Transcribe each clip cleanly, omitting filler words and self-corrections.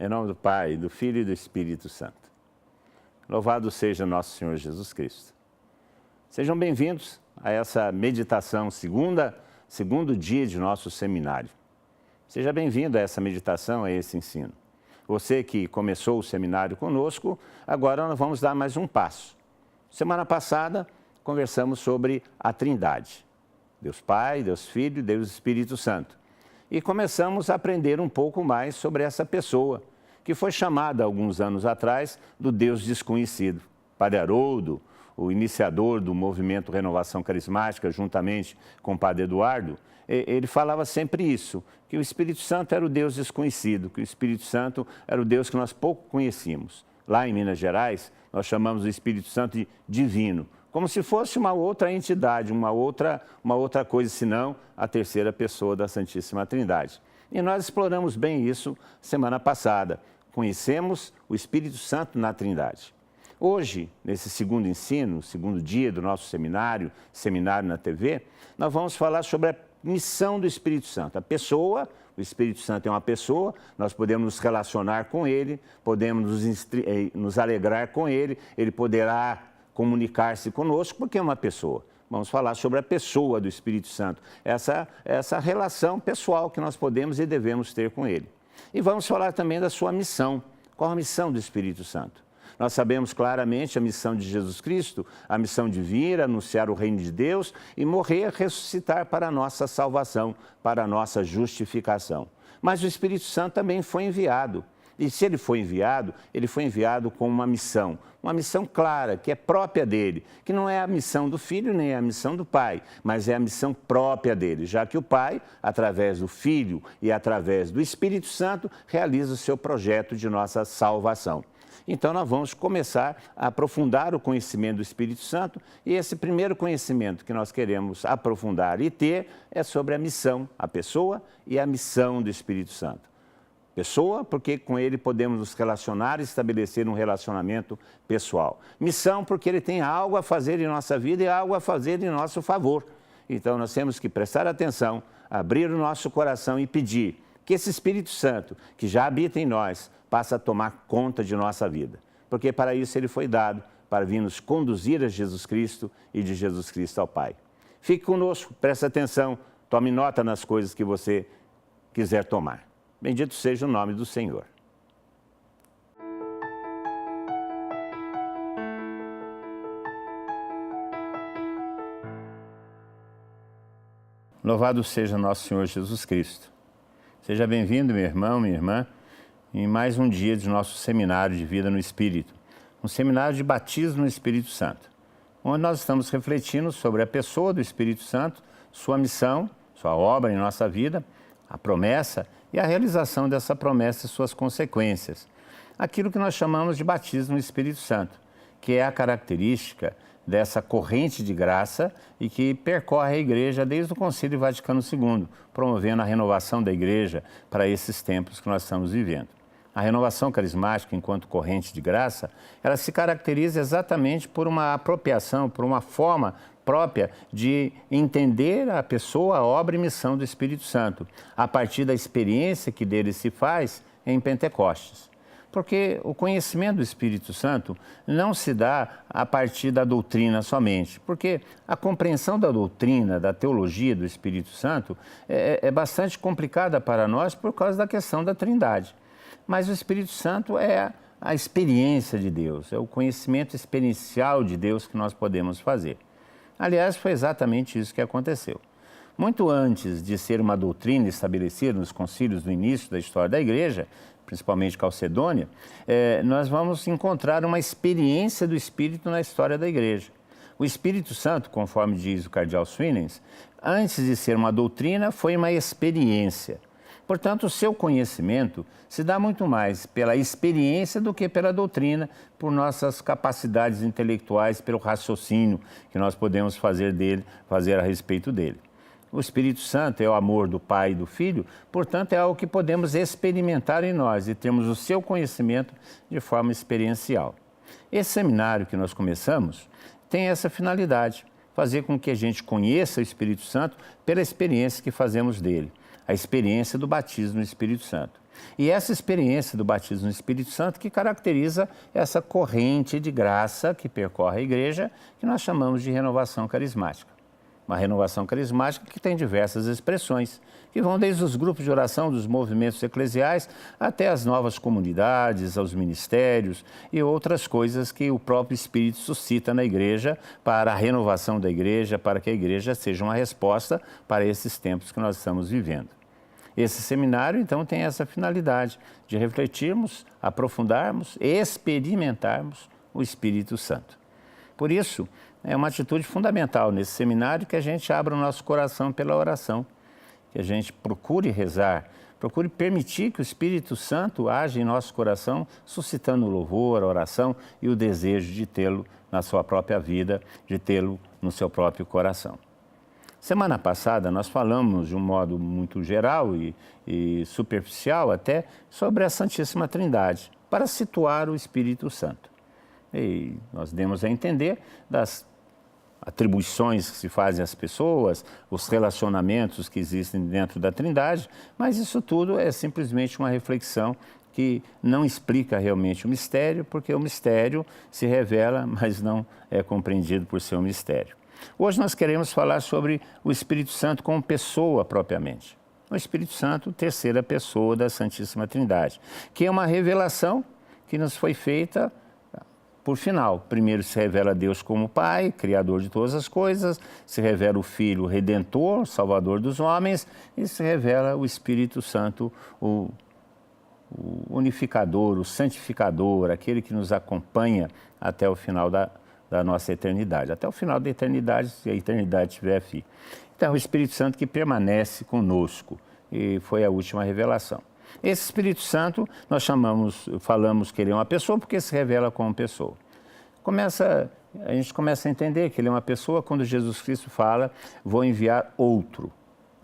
Em nome do Pai, do Filho e do Espírito Santo. Louvado seja nosso Senhor Jesus Cristo. Sejam bem-vindos a essa meditação, segundo dia de nosso seminário. Seja bem-vindo a essa meditação, a esse ensino. Você que começou o seminário conosco, agora nós vamos dar mais um passo. Semana passada, conversamos sobre a Trindade. Deus Pai, Deus Filho e Deus Espírito Santo. E começamos a aprender um pouco mais sobre essa pessoa, que foi chamada alguns anos atrás do Deus desconhecido. Padre Haroldo, o iniciador do movimento Renovação Carismática, juntamente com o Padre Eduardo, ele falava sempre isso, que o Espírito Santo era o Deus desconhecido, que o Espírito Santo era o Deus que nós pouco conhecíamos. Lá em Minas Gerais, nós chamamos o Espírito Santo de divino, como se fosse uma outra entidade, uma outra coisa, senão a terceira pessoa da Santíssima Trindade. E nós exploramos bem isso semana passada. Conhecemos o Espírito Santo na Trindade. Hoje, nesse segundo ensino, segundo dia do nosso seminário na TV, nós vamos falar sobre a missão do Espírito Santo. A pessoa, o Espírito Santo é uma pessoa, nós podemos nos relacionar com ele, podemos nos alegrar com ele, ele poderá comunicar-se conosco porque é uma pessoa. Vamos falar sobre a pessoa do Espírito Santo, essa relação pessoal que nós podemos e devemos ter com ele. E vamos falar também da sua missão. Qual a missão do Espírito Santo? Nós sabemos claramente a missão de Jesus Cristo, a missão de vir, anunciar o reino de Deus e morrer, ressuscitar para a nossa salvação, para a nossa justificação. Mas o Espírito Santo também foi enviado. E se ele foi enviado com uma missão clara, que é própria dele, que não é a missão do Filho nem é a missão do Pai, mas é a missão própria dele, já que o Pai, através do Filho e através do Espírito Santo, realiza o seu projeto de nossa salvação. Então, nós vamos começar a aprofundar o conhecimento do Espírito Santo e esse primeiro conhecimento que nós queremos aprofundar e ter é sobre a missão, a pessoa e a missão do Espírito Santo. Pessoa, porque com ele podemos nos relacionar e estabelecer um relacionamento pessoal. Missão, porque ele tem algo a fazer em nossa vida e algo a fazer em nosso favor. Então, nós temos que prestar atenção, abrir o nosso coração e pedir que esse Espírito Santo, que já habita em nós, passe a tomar conta de nossa vida. Porque para isso ele foi dado, para vir nos conduzir a Jesus Cristo e de Jesus Cristo ao Pai. Fique conosco, preste atenção, tome nota nas coisas que você quiser tomar. Bendito seja o nome do Senhor. Louvado seja nosso Senhor Jesus Cristo. Seja bem-vindo, meu irmão, minha irmã, em mais um dia de nosso seminário de vida no Espírito, um seminário de batismo no Espírito Santo, onde nós estamos refletindo sobre a pessoa do Espírito Santo, sua missão, sua obra em nossa vida, a promessa e a realização dessa promessa e suas consequências. Aquilo que nós chamamos de batismo no Espírito Santo, que é a característica dessa corrente de graça e que percorre a Igreja desde o Concílio Vaticano II, promovendo a renovação da Igreja para esses tempos que nós estamos vivendo. A renovação carismática, enquanto corrente de graça, ela se caracteriza exatamente por uma apropriação, por uma forma própria de entender a pessoa, a obra e missão do Espírito Santo, a partir da experiência que dele se faz em Pentecostes. Porque o conhecimento do Espírito Santo não se dá a partir da doutrina somente, porque a compreensão da doutrina, da teologia do Espírito Santo é bastante complicada para nós por causa da questão da Trindade. Mas o Espírito Santo é a experiência de Deus, é o conhecimento experiencial de Deus que nós podemos fazer. Aliás, foi exatamente isso que aconteceu. Muito antes de ser uma doutrina estabelecida nos concílios do início da história da Igreja, principalmente Calcedônia, nós vamos encontrar uma experiência do Espírito na história da Igreja. O Espírito Santo, conforme diz o cardeal Swinnens, antes de ser uma doutrina, foi uma experiência. Portanto, o seu conhecimento se dá muito mais pela experiência do que pela doutrina, por nossas capacidades intelectuais, pelo raciocínio que nós podemos fazer a respeito dele. O Espírito Santo é o amor do Pai e do Filho, portanto, é algo que podemos experimentar em nós e temos o seu conhecimento de forma experiencial. Esse seminário que nós começamos tem essa finalidade, fazer com que a gente conheça o Espírito Santo pela experiência que fazemos dele, a experiência do batismo no Espírito Santo. E essa experiência do batismo no Espírito Santo que caracteriza essa corrente de graça que percorre a igreja, que nós chamamos de renovação carismática. Uma renovação carismática que tem diversas expressões, que vão desde os grupos de oração dos movimentos eclesiais até as novas comunidades, aos ministérios e outras coisas que o próprio Espírito suscita na igreja para a renovação da igreja, para que a igreja seja uma resposta para esses tempos que nós estamos vivendo. Esse seminário, então, tem essa finalidade de refletirmos, aprofundarmos, experimentarmos o Espírito Santo. Por isso, é uma atitude fundamental nesse seminário que a gente abra o nosso coração pela oração, que a gente procure rezar, procure permitir que o Espírito Santo age em nosso coração, suscitando o louvor, a oração e o desejo de tê-lo na sua própria vida, de tê-lo no seu próprio coração. Semana passada nós falamos de um modo muito geral e superficial até sobre a Santíssima Trindade, para situar o Espírito Santo. E nós demos a entender das atribuições que se fazem às pessoas, os relacionamentos que existem dentro da Trindade, mas isso tudo é simplesmente uma reflexão que não explica realmente o mistério, porque o mistério se revela, mas não é compreendido por ser um mistério. Hoje nós queremos falar sobre o Espírito Santo como pessoa propriamente. O Espírito Santo, terceira pessoa da Santíssima Trindade, que é uma revelação que nos foi feita por final. Primeiro se revela Deus como Pai, Criador de todas as coisas, se revela o Filho Redentor, Salvador dos homens, e se revela o Espírito Santo, o unificador, o santificador, aquele que nos acompanha até o final da nossa eternidade, até o final da eternidade, se a eternidade tiver fim. Então, o Espírito Santo que permanece conosco, e foi a última revelação. Esse Espírito Santo, nós falamos que ele é uma pessoa porque se revela como pessoa. A gente começa a entender que ele é uma pessoa quando Jesus Cristo fala, vou enviar um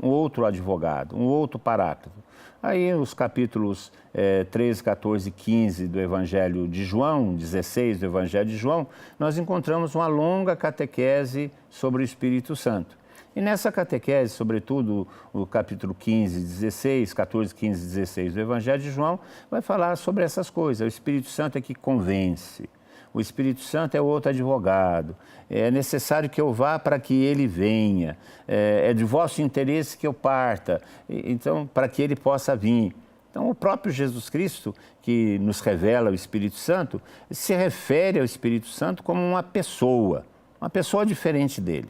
outro advogado, um outro paráclito. Aí os capítulos 13, 14 e 15 do Evangelho de João, 16 do Evangelho de João, nós encontramos uma longa catequese sobre o Espírito Santo. E nessa catequese, sobretudo o capítulo 15, 16, 14, 15 e 16 do Evangelho de João, vai falar sobre essas coisas. O Espírito Santo é que convence. O Espírito Santo é o outro advogado. É necessário que eu vá para que ele venha. É de vosso interesse que eu parta, então, para que ele possa vir. Então, o próprio Jesus Cristo, que nos revela o Espírito Santo, se refere ao Espírito Santo como uma pessoa diferente dele.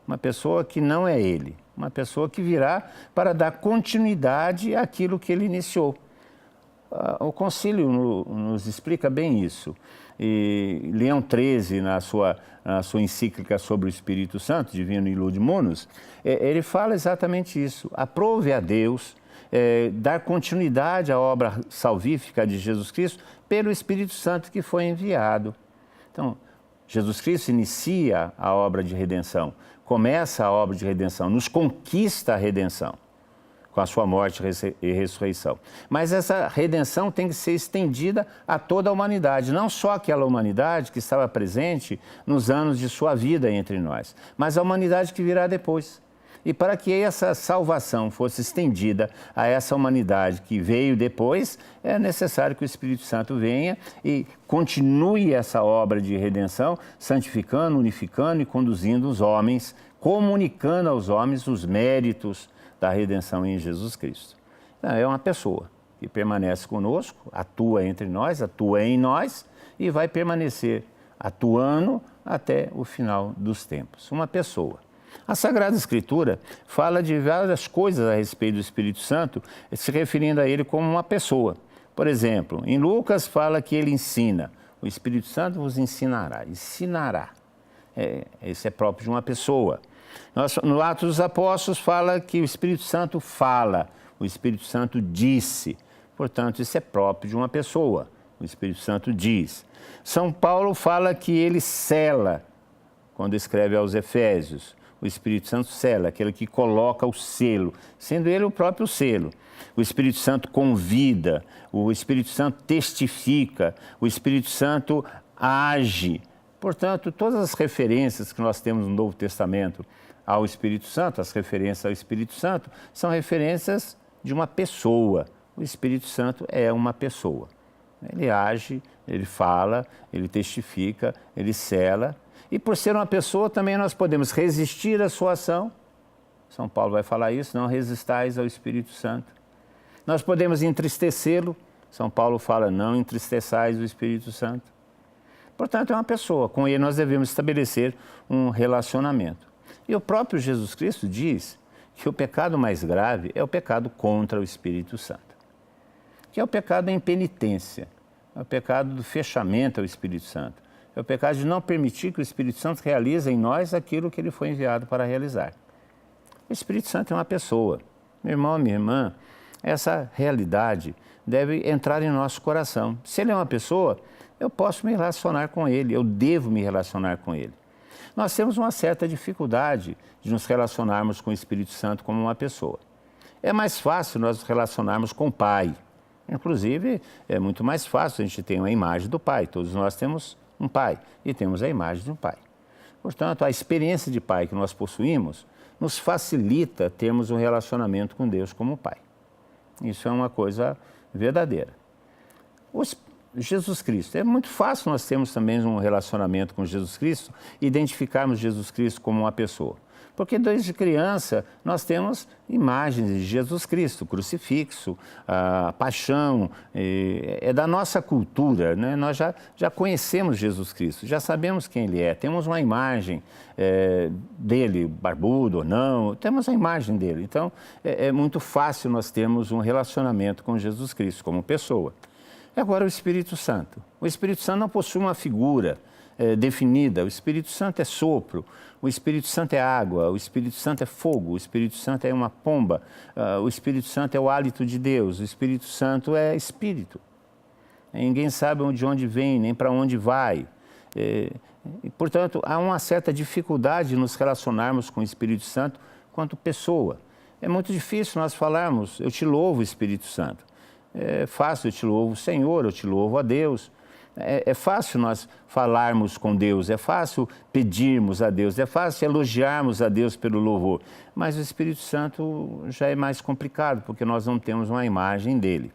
Uma pessoa que não é ele, uma pessoa que virá para dar continuidade àquilo que ele iniciou. O concílio nos explica bem isso. E Leão XIII, na sua encíclica sobre o Espírito Santo, Divino Illud Munus, ele fala exatamente isso. Aprove a Deus dar continuidade à obra salvífica de Jesus Cristo pelo Espírito Santo que foi enviado. Então, Jesus Cristo inicia a obra de redenção, começa a obra de redenção, nos conquista a redenção com a sua morte e ressurreição. Mas essa redenção tem que ser estendida a toda a humanidade, não só aquela humanidade que estava presente nos anos de sua vida entre nós, mas a humanidade que virá depois. E para que essa salvação fosse estendida a essa humanidade que veio depois, é necessário que o Espírito Santo venha e continue essa obra de redenção, santificando, unificando e conduzindo os homens, comunicando aos homens os méritos da redenção em Jesus Cristo. Então, é uma pessoa que permanece conosco, atua entre nós, atua em nós e vai permanecer atuando até o final dos tempos. Uma pessoa. A Sagrada Escritura fala de várias coisas a respeito do Espírito Santo, se referindo a ele como uma pessoa. Por exemplo, em Lucas fala que ele ensina. O Espírito Santo vos ensinará. Ensinará. Esse é próprio de uma pessoa. No Atos dos Apóstolos fala que o Espírito Santo fala. O Espírito Santo disse. Portanto, isso é próprio de uma pessoa. O Espírito Santo diz. São Paulo fala que ele sela, quando escreve aos Efésios. O Espírito Santo sela, aquele que coloca o selo, sendo ele o próprio selo. O Espírito Santo convida, o Espírito Santo testifica, o Espírito Santo age. Portanto, todas as referências que nós temos no Novo Testamento ao Espírito Santo, as referências ao Espírito Santo, são referências de uma pessoa, O Espírito Santo é uma pessoa. Ele age, ele fala, ele testifica, ele cela. E por ser uma pessoa, também nós podemos resistir à sua ação. São Paulo vai falar isso, não resistais ao Espírito Santo. Nós podemos entristecê-lo. São Paulo fala, não entristeçais o Espírito Santo. Portanto, é uma pessoa. Com ele nós devemos estabelecer um relacionamento. E o próprio Jesus Cristo diz que o pecado mais grave é o pecado contra o Espírito Santo, que é o pecado da impenitência, é o pecado do fechamento ao Espírito Santo, é o pecado de não permitir que o Espírito Santo realize em nós aquilo que ele foi enviado para realizar. O Espírito Santo é uma pessoa. Meu irmão, minha irmã, essa realidade deve entrar em nosso coração. Se ele é uma pessoa, eu posso me relacionar com ele, eu devo me relacionar com ele. Nós temos uma certa dificuldade de nos relacionarmos com o Espírito Santo como uma pessoa. É mais fácil nós nos relacionarmos com o Pai. Inclusive, é muito mais fácil, a gente tem uma imagem do Pai. Todos nós temos um Pai e temos a imagem de um Pai. Portanto, a experiência de Pai que nós possuímos nos facilita termos um relacionamento com Deus como Pai. Isso é uma coisa verdadeira. Jesus Cristo. É muito fácil nós termos também um relacionamento com Jesus Cristo, identificarmos Jesus Cristo como uma pessoa. Porque desde criança nós temos imagens de Jesus Cristo, crucifixo, a paixão, é da nossa cultura, né? Nós já conhecemos Jesus Cristo, já sabemos quem Ele é, temos uma imagem dele, barbudo ou não, temos a imagem dele. Então é muito fácil nós termos um relacionamento com Jesus Cristo como pessoa. Agora o Espírito Santo. O Espírito Santo não possui uma figura definida. O Espírito Santo é sopro, o Espírito Santo é água, o Espírito Santo é fogo, o Espírito Santo é uma pomba, o Espírito Santo é o hálito de Deus, o Espírito Santo é Espírito. Ninguém sabe de onde vem, nem para onde vai. E, portanto, há uma certa dificuldade de nos relacionarmos com o Espírito Santo quanto pessoa. É muito difícil nós falarmos, eu te louvo, Espírito Santo. É fácil, eu te louvo, Senhor, eu te louvo a Deus. É fácil nós falarmos com Deus, é fácil pedirmos a Deus, é fácil elogiarmos a Deus pelo louvor. Mas o Espírito Santo já é mais complicado, porque nós não temos uma imagem dele.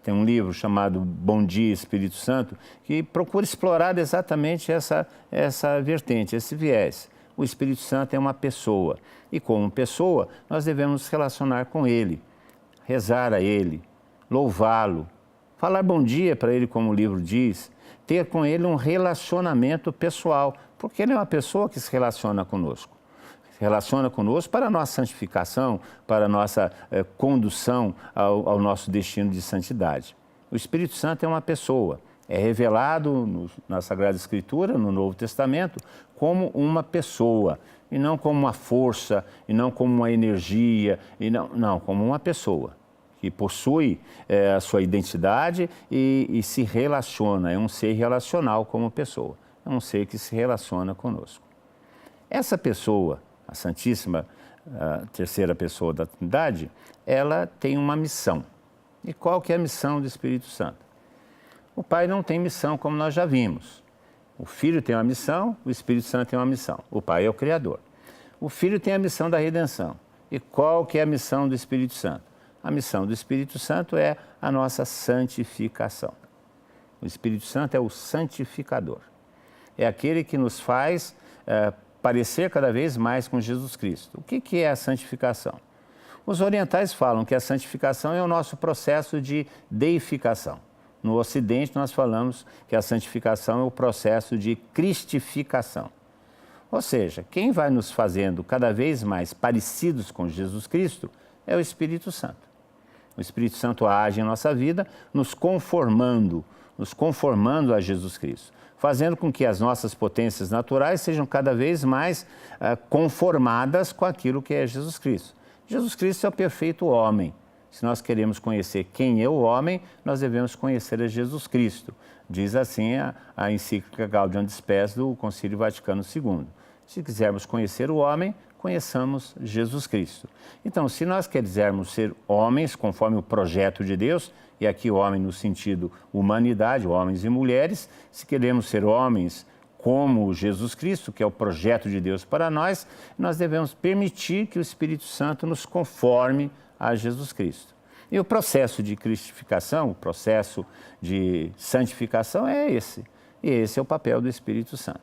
Tem um livro chamado Bom Dia, Espírito Santo, que procura explorar exatamente essa vertente, esse viés. O Espírito Santo é uma pessoa, e como pessoa, nós devemos nos relacionar com ele, rezar a ele, louvá-lo, falar bom dia para ele, como o livro diz, ter com ele um relacionamento pessoal, porque ele é uma pessoa que se relaciona conosco. Se relaciona conosco para a nossa santificação, para a nossa condução ao nosso destino de santidade. O Espírito Santo é uma pessoa, é revelado na Sagrada Escritura, no Novo Testamento, como uma pessoa, e não como uma força, e não como uma energia, e não, como uma pessoa que possui a sua identidade e se relaciona, é um ser relacional como pessoa, é um ser que se relaciona conosco. Essa pessoa, a Santíssima, a terceira pessoa da Trindade, ela tem uma missão. E qual que é a missão do Espírito Santo? O Pai não tem missão, como nós já vimos. O Filho tem uma missão, o Espírito Santo tem uma missão. O Pai é o Criador. O Filho tem a missão da redenção. E qual que é a missão do Espírito Santo? A missão do Espírito Santo é a nossa santificação. O Espírito Santo é o santificador. É aquele que nos faz parecer cada vez mais com Jesus Cristo. O que é a santificação? Os orientais falam que a santificação é o nosso processo de deificação. No Ocidente, nós falamos que a santificação é o processo de cristificação. Ou seja, quem vai nos fazendo cada vez mais parecidos com Jesus Cristo é o Espírito Santo. O Espírito Santo age em nossa vida, nos conformando a Jesus Cristo, fazendo com que as nossas potências naturais sejam cada vez mais conformadas com aquilo que é Jesus Cristo. Jesus Cristo é o perfeito homem. Se nós queremos conhecer quem é o homem, nós devemos conhecer a Jesus Cristo. Diz assim a encíclica Gaudium et Spes do Concílio Vaticano II. Se quisermos conhecer o homem, conheçamos Jesus Cristo. Então, se nós quisermos ser homens conforme o projeto de Deus, e aqui homem no sentido humanidade, homens e mulheres, se queremos ser homens como Jesus Cristo, que é o projeto de Deus para nós, nós devemos permitir que o Espírito Santo nos conforme a Jesus Cristo. E o processo de cristificação, o processo de santificação é esse. E esse é o papel do Espírito Santo.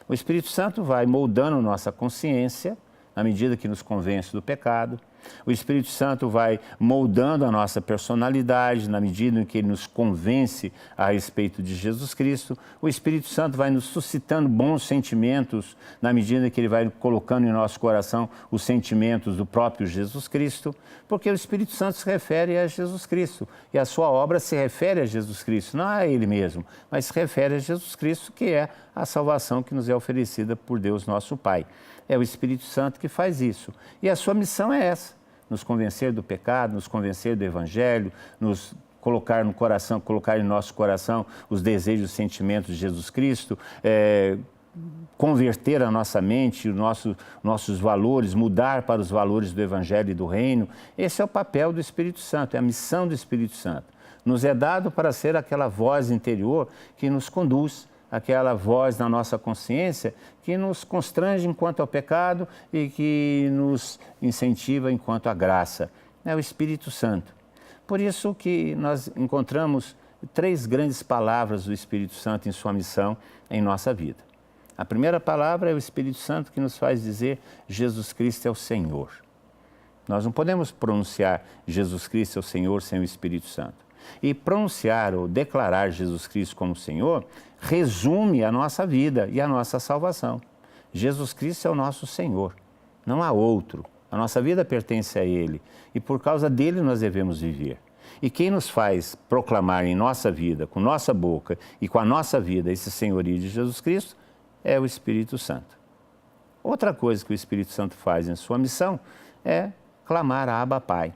O Espírito Santo vai moldando nossa consciência na medida que nos convence do pecado. O Espírito Santo vai moldando a nossa personalidade na medida em que ele nos convence a respeito de Jesus Cristo. O Espírito Santo vai nos suscitando bons sentimentos na medida em que ele vai colocando em nosso coração os sentimentos do próprio Jesus Cristo, porque o Espírito Santo se refere a Jesus Cristo e a sua obra se refere a Jesus Cristo, não a ele mesmo, mas se refere a Jesus Cristo, que é a salvação que nos é oferecida por Deus nosso Pai. É o Espírito Santo que faz isso. E a sua missão é essa: nos convencer do pecado, nos convencer do Evangelho, nos colocar no coração, colocar em nosso coração os desejos e sentimentos de Jesus Cristo, converter a nossa mente, nossos valores, mudar para os valores do Evangelho e do Reino. Esse é o papel do Espírito Santo, é a missão do Espírito Santo. Nos é dado para ser aquela voz interior que nos conduz, aquela voz na nossa consciência que nos constrange enquanto ao pecado e que nos incentiva enquanto à graça. É o Espírito Santo. Por isso que nós encontramos 3 grandes palavras do Espírito Santo em sua missão em nossa vida. A primeira palavra é o Espírito Santo que nos faz dizer: Jesus Cristo é o Senhor. Nós não podemos pronunciar Jesus Cristo é o Senhor sem o Espírito Santo. E pronunciar ou declarar Jesus Cristo como Senhor resume a nossa vida e a nossa salvação. Jesus Cristo é o nosso Senhor, não há outro. A nossa vida pertence a Ele e por causa dele nós devemos viver. E quem nos faz proclamar em nossa vida, com nossa boca e com a nossa vida esse senhorio de Jesus Cristo é o Espírito Santo. Outra coisa que o Espírito Santo faz em sua missão é clamar a Abba Pai.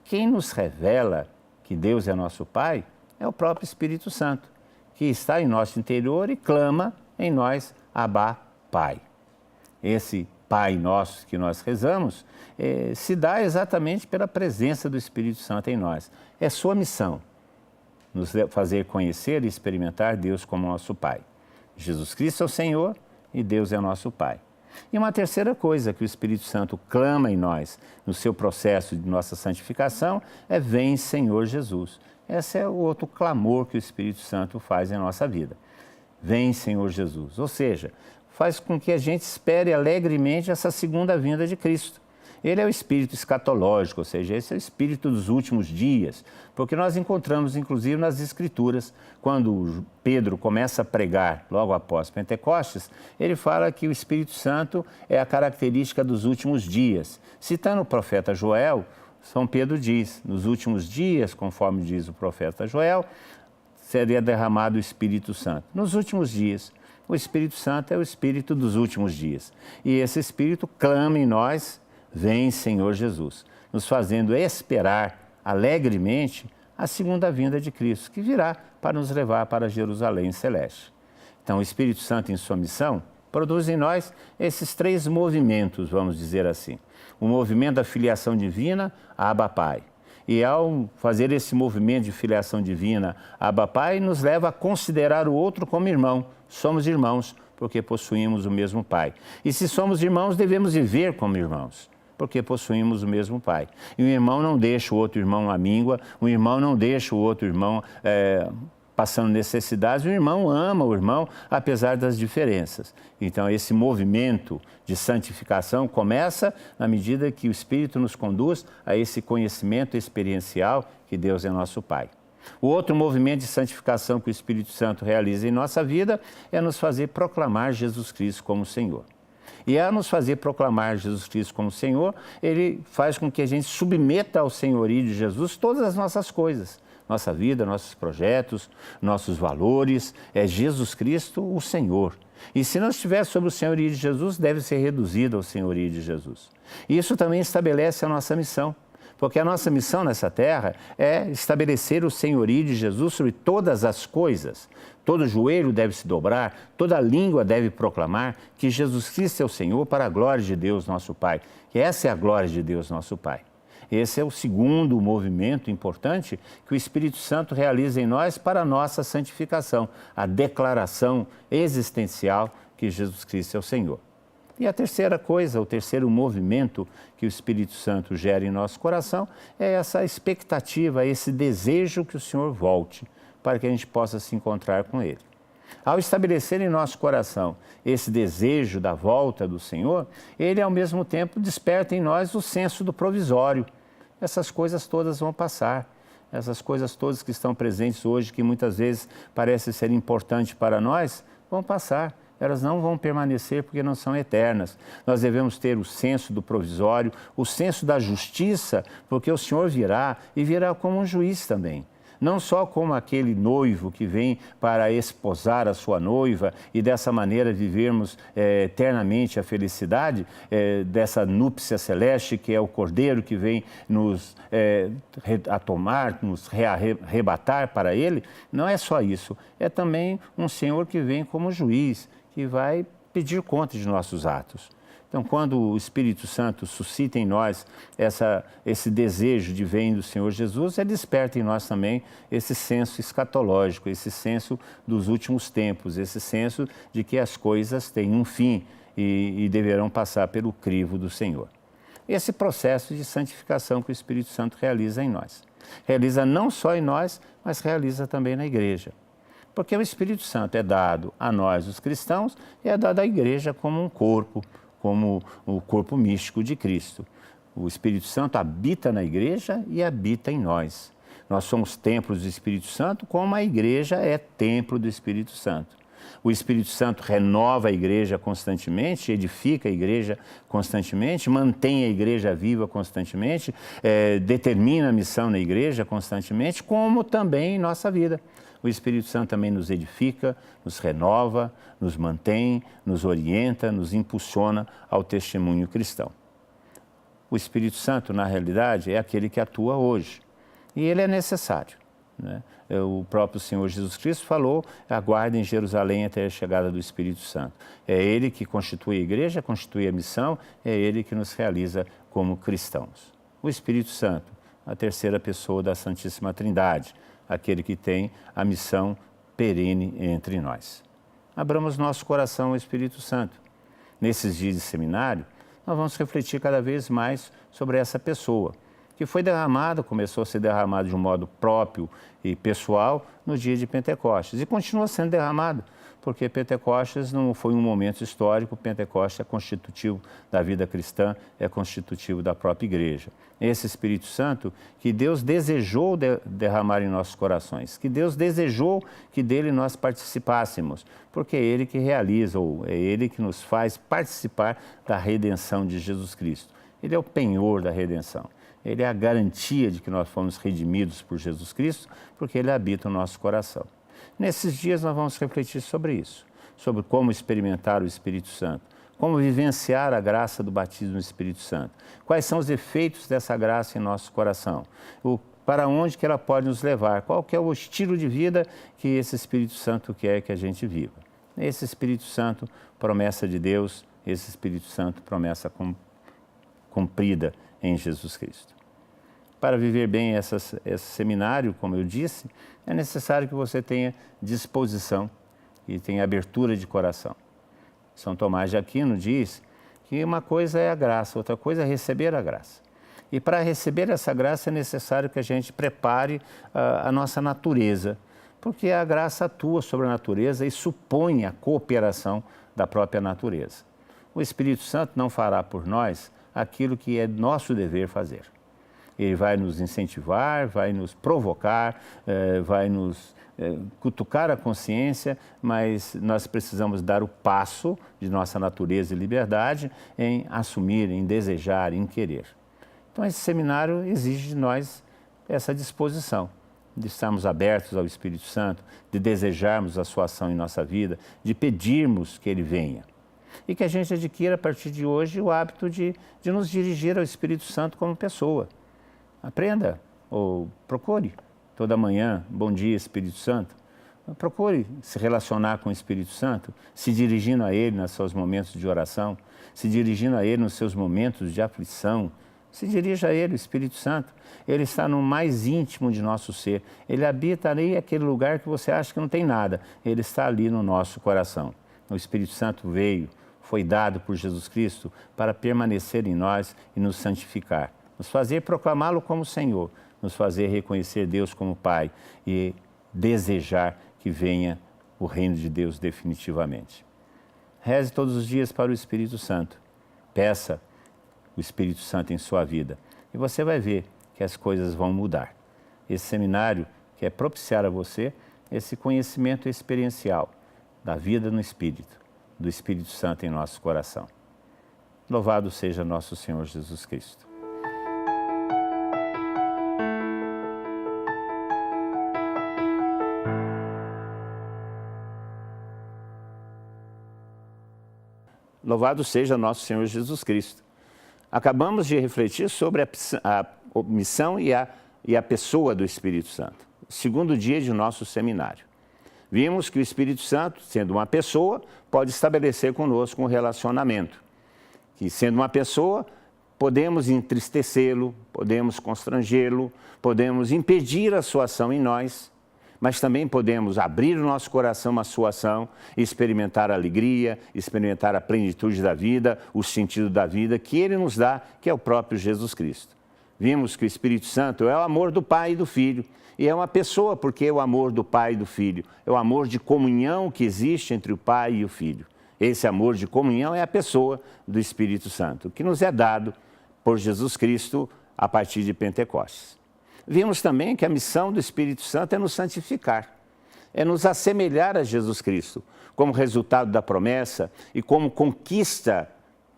Quem nos revela que Deus é nosso Pai é o próprio Espírito Santo, que está em nosso interior e clama em nós, Abba Pai. Esse Pai nosso que nós rezamos se dá exatamente pela presença do Espírito Santo em nós. É sua missão nos fazer conhecer e experimentar Deus como nosso Pai. Jesus Cristo é o Senhor e Deus é nosso Pai. E uma terceira coisa que o Espírito Santo clama em nós, no seu processo de nossa santificação, é: vem, Senhor Jesus. Esse é o outro clamor que o Espírito Santo faz em nossa vida. Vem, Senhor Jesus. Ou seja, faz com que a gente espere alegremente essa segunda vinda de Cristo. Ele é o espírito escatológico, ou seja, esse é o espírito dos últimos dias, porque nós encontramos, inclusive, nas Escrituras, quando Pedro começa a pregar logo após Pentecostes, ele fala que o Espírito Santo é a característica dos últimos dias. Citando o profeta Joel, São Pedro diz: nos últimos dias, conforme diz o profeta Joel, seria derramado o Espírito Santo. Nos últimos dias, o Espírito Santo é o espírito dos últimos dias. E esse espírito clama em nós: vem, Senhor Jesus, nos fazendo esperar alegremente a segunda vinda de Cristo, que virá para nos levar para Jerusalém celeste. Então, o Espírito Santo, em sua missão, produz em nós esses 3 movimentos, vamos dizer assim. O movimento da filiação divina, Abba Pai. E ao fazer esse movimento de filiação divina, Abba Pai, nos leva a considerar o outro como irmão. Somos irmãos porque possuímos o mesmo Pai. E se somos irmãos, devemos viver como irmãos, porque possuímos o mesmo Pai. E um irmão não deixa o outro irmão à míngua, um irmão não deixa o outro irmão passando necessidades, o irmão ama o irmão, apesar das diferenças. Então, esse movimento de santificação começa na medida que o Espírito nos conduz a esse conhecimento experiencial que Deus é nosso Pai. O outro movimento de santificação que o Espírito Santo realiza em nossa vida é nos fazer proclamar Jesus Cristo como Senhor. E ao nos fazer proclamar Jesus Cristo como Senhor, ele faz com que a gente submeta ao senhorio de Jesus todas as nossas coisas. Nossa vida, nossos projetos, nossos valores, é Jesus Cristo o Senhor. E se não estiver sob o senhorio de Jesus, deve ser reduzido ao senhorio de Jesus. E isso também estabelece a nossa missão, porque a nossa missão nessa terra é estabelecer o senhorio de Jesus sobre todas as coisas. Todo joelho deve se dobrar, toda língua deve proclamar que Jesus Cristo é o Senhor para a glória de Deus nosso Pai. Que essa é a glória de Deus nosso Pai. Esse é o segundo movimento importante que o Espírito Santo realiza em nós para a nossa santificação, a declaração existencial que Jesus Cristo é o Senhor. E a terceira coisa, o terceiro movimento que o Espírito Santo gera em nosso coração é essa expectativa, esse desejo que o Senhor volte, para que a gente possa se encontrar com Ele. Ao estabelecer em nosso coração esse desejo da volta do Senhor, Ele ao mesmo tempo desperta em nós o senso do provisório. Essas coisas todas vão passar. Essas coisas todas que estão presentes hoje, que muitas vezes parecem ser importantes para nós, vão passar. Elas não vão permanecer porque não são eternas. Nós devemos ter o senso do provisório, o senso da justiça, porque o Senhor virá e virá como um juiz também. Não só como aquele noivo que vem para esposar a sua noiva e dessa maneira vivermos eternamente a felicidade dessa núpcia celeste, que é o Cordeiro que vem nos nos arrebatar para Ele. Não é só isso, é também um Senhor que vem como juiz, que vai pedir conta de nossos atos. Então, quando o Espírito Santo suscita em nós esse desejo de vir do Senhor Jesus, ele desperta em nós também esse senso escatológico, esse senso dos últimos tempos, esse senso de que as coisas têm um fim e deverão passar pelo crivo do Senhor. Esse processo de santificação que o Espírito Santo realiza em nós. Realiza não só em nós, mas realiza também na igreja. Porque o Espírito Santo é dado a nós, os cristãos, e é dado à igreja como um corpo, como o corpo místico de Cristo. O Espírito Santo habita na igreja e habita em nós. Nós somos templos do Espírito Santo, como a igreja é templo do Espírito Santo. O Espírito Santo renova a igreja constantemente, edifica a igreja constantemente, mantém a igreja viva constantemente, determina a missão na igreja constantemente, como também em nossa vida. O Espírito Santo também nos edifica, nos renova, nos mantém, nos orienta, nos impulsiona ao testemunho cristão. O Espírito Santo, na realidade, é aquele que atua hoje. E ele é necessário, né? O próprio Senhor Jesus Cristo falou: aguardem em Jerusalém até a chegada do Espírito Santo. É Ele que constitui a igreja, constitui a missão, é Ele que nos realiza como cristãos. O Espírito Santo, a terceira pessoa da Santíssima Trindade, aquele que tem a missão perene entre nós. Abramos nosso coração ao Espírito Santo. Nesses dias de seminário, nós vamos refletir cada vez mais sobre essa pessoa, que foi derramado, começou a ser derramado de um modo próprio e pessoal no dia de Pentecostes. E continua sendo derramado, porque Pentecostes não foi um momento histórico, Pentecostes é constitutivo da vida cristã, é constitutivo da própria igreja. Esse Espírito Santo que Deus desejou derramar em nossos corações, que Deus desejou que dele nós participássemos, porque é Ele que realiza, ou é Ele que nos faz participar da redenção de Jesus Cristo. Ele é o penhor da redenção. Ele é a garantia de que nós fomos redimidos por Jesus Cristo, porque Ele habita o nosso coração. Nesses dias nós vamos refletir sobre isso, sobre como experimentar o Espírito Santo, como vivenciar a graça do batismo no Espírito Santo, quais são os efeitos dessa graça em nosso coração, para onde que ela pode nos levar, qual que é o estilo de vida que esse Espírito Santo quer que a gente viva. Esse Espírito Santo, promessa de Deus, esse Espírito Santo, promessa cumprida em Jesus Cristo. Para viver bem esse seminário, como eu disse, é necessário que você tenha disposição e tenha abertura de coração. São Tomás de Aquino diz que uma coisa é a graça, outra coisa é receber a graça. E para receber essa graça é necessário que a gente prepare a nossa natureza, porque a graça atua sobre a natureza e supõe a cooperação da própria natureza. O Espírito Santo não fará por nós aquilo que é nosso dever fazer. Ele vai nos incentivar, vai nos provocar, vai nos cutucar a consciência, mas nós precisamos dar o passo de nossa natureza e liberdade em assumir, em desejar, em querer. Então, esse seminário exige de nós essa disposição, de estarmos abertos ao Espírito Santo, de desejarmos a sua ação em nossa vida, de pedirmos que Ele venha. E que a gente adquira, a partir de hoje, o hábito de nos dirigir ao Espírito Santo como pessoa. Aprenda, ou procure, toda manhã, bom dia, Espírito Santo. Procure se relacionar com o Espírito Santo, se dirigindo a Ele nos seus momentos de oração, se dirigindo a Ele nos seus momentos de aflição. Se dirija a Ele, o Espírito Santo. Ele está no mais íntimo de nosso ser. Ele habita ali, aquele lugar que você acha que não tem nada. Ele está ali no nosso coração. O Espírito Santo veio, foi dado por Jesus Cristo para permanecer em nós e nos santificar, nos fazer proclamá-lo como Senhor, nos fazer reconhecer Deus como Pai e desejar que venha o reino de Deus definitivamente. Reze todos os dias para o Espírito Santo. Peça o Espírito Santo em sua vida e você vai ver que as coisas vão mudar. Esse seminário quer propiciar a você esse conhecimento experiencial da vida no Espírito, do Espírito Santo em nosso coração. Louvado seja nosso Senhor Jesus Cristo. Louvado seja nosso Senhor Jesus Cristo. Acabamos de refletir sobre a missão e a pessoa do Espírito Santo. Segundo dia de nosso seminário. Vimos que o Espírito Santo, sendo uma pessoa, pode estabelecer conosco um relacionamento. Que, sendo uma pessoa, podemos entristecê-lo, podemos constrangê-lo, podemos impedir a sua ação em nós, mas também podemos abrir o nosso coração à sua ação, experimentar a alegria, experimentar a plenitude da vida, o sentido da vida que Ele nos dá, que é o próprio Jesus Cristo. Vimos que o Espírito Santo é o amor do Pai e do Filho, e é uma pessoa porque é o amor do Pai e do Filho, é o amor de comunhão que existe entre o Pai e o Filho. Esse amor de comunhão é a pessoa do Espírito Santo, que nos é dado por Jesus Cristo a partir de Pentecostes. Vimos também que a missão do Espírito Santo é nos santificar, é nos assemelhar a Jesus Cristo, como resultado da promessa e como conquista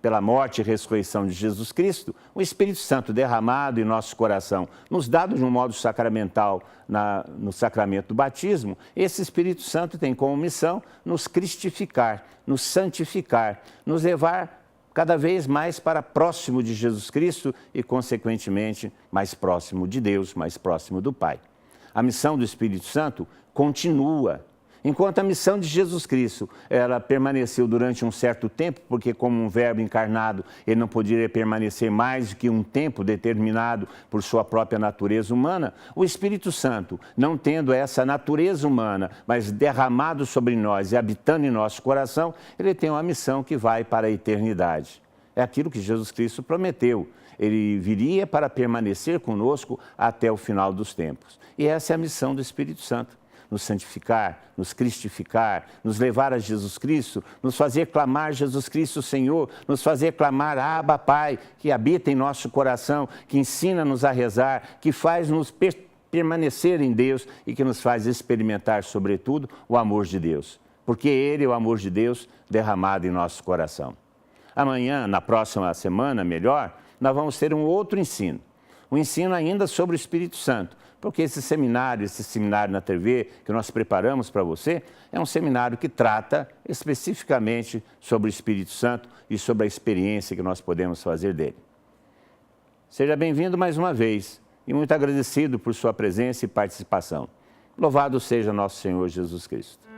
pela morte e ressurreição de Jesus Cristo, o Espírito Santo derramado em nosso coração, nos dado de um modo sacramental no sacramento do batismo, esse Espírito Santo tem como missão nos cristificar, nos santificar, nos levar cada vez mais para próximo de Jesus Cristo e, consequentemente, mais próximo de Deus, mais próximo do Pai. A missão do Espírito Santo continua. Enquanto a missão de Jesus Cristo, ela permaneceu durante um certo tempo, porque como um verbo encarnado, ele não poderia permanecer mais do que um tempo determinado por sua própria natureza humana, o Espírito Santo, não tendo essa natureza humana, mas derramado sobre nós e habitando em nosso coração, ele tem uma missão que vai para a eternidade. É aquilo que Jesus Cristo prometeu. Ele viria para permanecer conosco até o final dos tempos. E essa é a missão do Espírito Santo. Nos santificar, nos cristificar, nos levar a Jesus Cristo, nos fazer clamar Jesus Cristo Senhor, nos fazer clamar Abba Pai, que habita em nosso coração, que ensina-nos a rezar, que faz-nos permanecer em Deus e que nos faz experimentar, sobretudo, o amor de Deus. Porque Ele é o amor de Deus derramado em nosso coração. Amanhã, na próxima semana, melhor, nós vamos ter um outro ensino. Um ensino ainda sobre o Espírito Santo. Porque esse seminário na TV que nós preparamos para você, é um seminário que trata especificamente sobre o Espírito Santo e sobre a experiência que nós podemos fazer dele. Seja bem-vindo mais uma vez e muito agradecido por sua presença e participação. Louvado seja nosso Senhor Jesus Cristo.